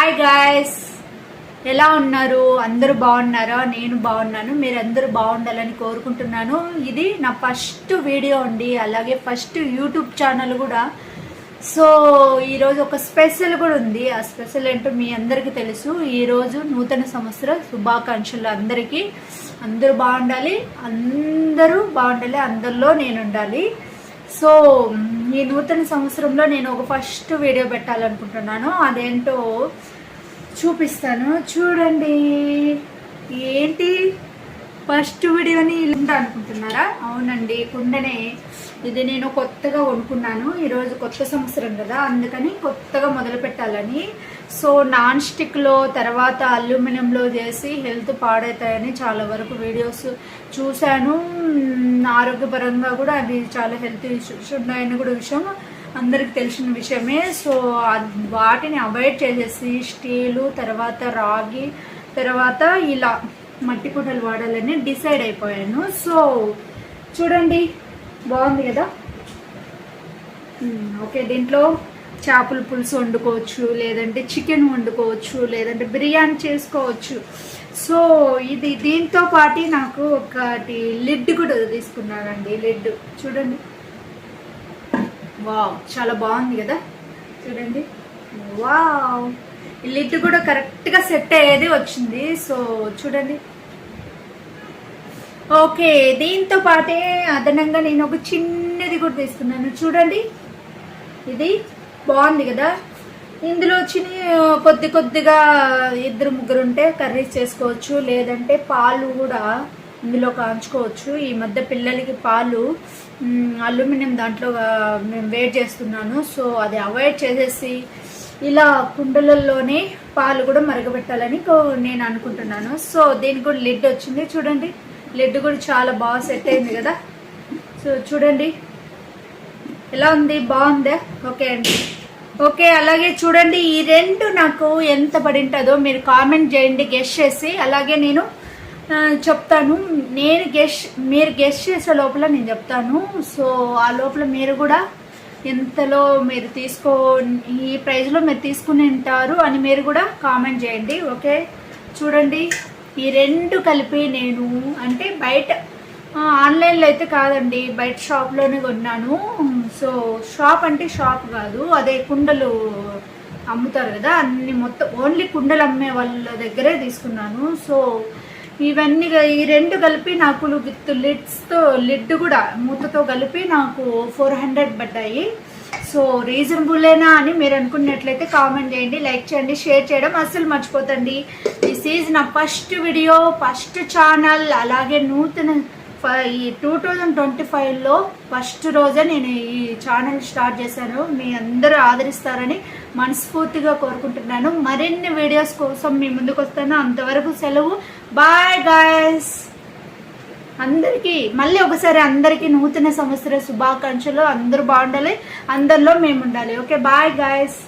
Hi guys, ఎలా ఉన్నారు? అందరూ బాగున్నారా? నేను బాగున్నాను. మీరు అందరూ బాగుండాలని కోరుకుంటున్నాను. ఇది నా ఫస్ట్ వీడియో అండి, అలాగే ఫస్ట్ యూట్యూబ్ ఛానల్ కూడా. సో ఈరోజు ఒక స్పెషల్ కూడా ఉంది. ఆ స్పెషల్ ఏంటో మీ అందరికీ తెలుసు. ఈరోజు నూతన సంవత్సర శుభాకాంక్షలు అందరికీ. అందరూ బాగుండాలి, అందరిలో నేను ఉండాలి. సో ఈ నూతన సంవత్సరంలో నేను ఒక ఫస్ట్ వీడియో పెట్టాలనుకుంటున్నాను. అదేంటో చూపిస్తాను, చూడండి. ఏంటి ఫస్ట్ వీడియోని ఇలా అనుకుంటున్నారా? అవునండి, కుండనే. ఇది నేను కొత్తగా కొనుక్కున్నాను. ఈరోజు కొత్త సంవత్సరం కదా, అందుకని కొత్తగా మొదలు పెట్టాలని. సో నాన్ స్టిక్లో తర్వాత అల్యూమినియంలో చేసి హెల్త్ పాడవుతాయని చాలా వరకు వీడియోస్ చూశాను. ఆరోగ్యపరంగా కూడా అది చాలా హెల్త్ ఇష్యూస్ ఉన్నాయని కూడా విషయం అందరికి తెలిసిన విషయమే. సో వాటిని అవాయిడ్ చేసేసి స్టీలు, తర్వాత రాగి, తర్వాత ఇలా మట్టి కుండలు వాడాలని డిసైడ్ అయిపోయాను. సో చూడండి, బాగుంది కదా. ఓకే, దీంట్లో చేపల పులుసు వండుకోవచ్చు, లేదంటే చికెన్ వండుకోవచ్చు, లేదంటే బిర్యానీ చేసుకోవచ్చు. సో ఇది దీంతో పాటు నాకు ఒకటి లిడ్ కూడా తీసుకున్నానండి. లిడ్ చూడండి, వావ్, చాలా బాగుంది కదా. చూడండి, వావ్, ఈ లిడ్ కూడా కరెక్ట్గా సెట్ అయ్యేది వచ్చింది. సో చూడండి. ఓకే, దీంతో పాటే అదనంగా నేను ఒక చిన్నది కూడా తీసుకున్నాను. చూడండి, ఇది బాగుంది కదా. ఇందులో కొద్దిగా ఇద్దరు ముగ్గురు ఉంటే కర్రీస్ చేసుకోవచ్చు, లేదంటే పాలు కూడా ఇందులో కాంచుకోవచ్చు. ఈ మధ్య పిల్లలకి పాలు అల్యూమినియం దాంట్లో మేము వేడి చేస్తున్నాను. సో అది అవాయిడ్ చేసేసి ఇలా కుండలలోనే పాలు కూడా మరగబెట్టాలని నేను అనుకుంటున్నాను. సో దీనికి కూడా లిడ్ వచ్చింది. చూడండి, లిడ్ కూడా చాలా బాగా సెట్ అయింది కదా. సో చూడండి ఎలా ఉంది, బాగుందా? ఓకే అండి. ఓకే, అలాగే చూడండి, ఈ రెండు నాకు ఎంత పడి ఉంటుందో మీరు కామెంట్ చేయండి, గెస్ట్ చేసి. అలాగే నేను చెప్తాను, మీరు గెస్ట్ చేసే లోపల నేను చెప్తాను. సో ఆ లోపల మీరు కూడా ఎంతలో మీరు ఈ ప్రైజ్లో మీరు తీసుకుని ఉంటారు అని మీరు కూడా కామెంట్ చేయండి. ఓకే, చూడండి, ఈ రెండు కలిపి నేను అంటే బయట ఆన్లైన్లో అయితే కాదండి, బయట షాప్లోనే కొన్నాను. సో షాప్ అంటే షాప్ కాదు, అదే కుండలు అమ్ముతారు కదా, అన్ని మొత్తం ఓన్లీ కుండలు అమ్మే వాళ్ళ దగ్గరే తీసుకున్నాను. సో ఇవన్నీ ఈ రెండు కలిపి నాకు విత్ లిడ్ కూడా మూతతో కలిపి నాకు 400 పడ్డాయి. సో రీజనబుల్లేనా అని మీరు అనుకున్నట్లయితే కామెంట్ చేయండి, లైక్ చేయండి, షేర్ చేయడం అస్సలు మర్చిపోతండి. దిస్ ఈజ్ నా ఫస్ట్ వీడియో, ఫస్ట్ ఛానల్. అలాగే ఈ 2025లో ఫస్ట్ రోజే నేను ఈ ఛానల్ స్టార్ట్ చేశాను. మీ అందరూ ఆదరిస్తారని మనస్ఫూర్తిగా కోరుకుంటున్నాను. మరిన్ని వీడియోస్ కోసం మీ ముందుకు వస్తాను. అంతవరకు సెలవు. Bye guys. అందరికీ మళ్ళీ ఒకసారి అందరికీ నూతన సంవత్సర శుభాకాంక్షలు. అందరూ బాగుండాలి, అందరిలో మేము ఉండాలి. Okay, bye guys.